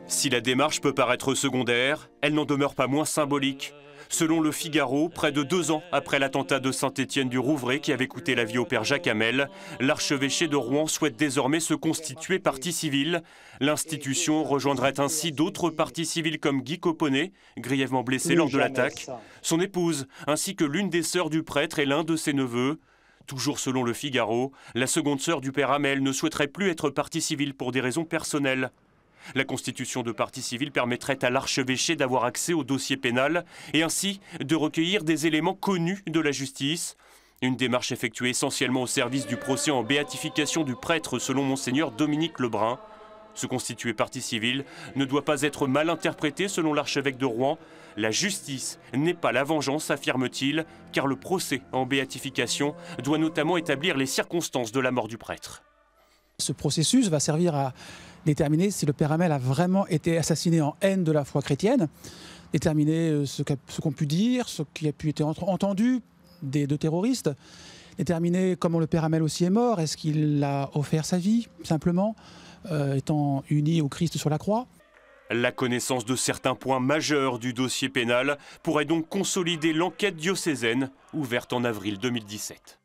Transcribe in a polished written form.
Si la démarche peut paraître secondaire, elle n'en demeure pas moins symbolique. Selon Le Figaro, près de 2 ans après l'attentat de Saint-Étienne-du-Rouvray qui avait coûté la vie au père Jacques Hamel, l'archevêché de Rouen souhaite désormais se constituer partie civile. L'institution rejoindrait ainsi d'autres parties civiles comme Guy Coponnet, grièvement blessé lors de l'attaque, son épouse, ainsi que l'une des sœurs du prêtre et l'un de ses neveux. Toujours selon Le Figaro, la seconde sœur du père Hamel ne souhaiterait plus être partie civile pour des raisons personnelles. La constitution de partie civile permettrait à l'archevêché d'avoir accès au dossier pénal et ainsi de recueillir des éléments connus de la justice. Une démarche effectuée essentiellement au service du procès en béatification du prêtre selon Monseigneur Dominique Lebrun. Se constituer partie civile ne doit pas être mal interprété selon l'archevêque de Rouen. La justice n'est pas la vengeance, affirme-t-il, car le procès en béatification doit notamment établir les circonstances de la mort du prêtre. Ce processus va servir à déterminer si le père Hamel a vraiment été assassiné en haine de la foi chrétienne, déterminer ce qu'ont pu dire, ce qui a pu être entendu des 2 terroristes, déterminer comment le père Hamel aussi est mort, est-ce qu'il a offert sa vie, simplement, étant uni au Christ sur la croix. La connaissance de certains points majeurs du dossier pénal pourrait donc consolider l'enquête diocésaine ouverte en avril 2017.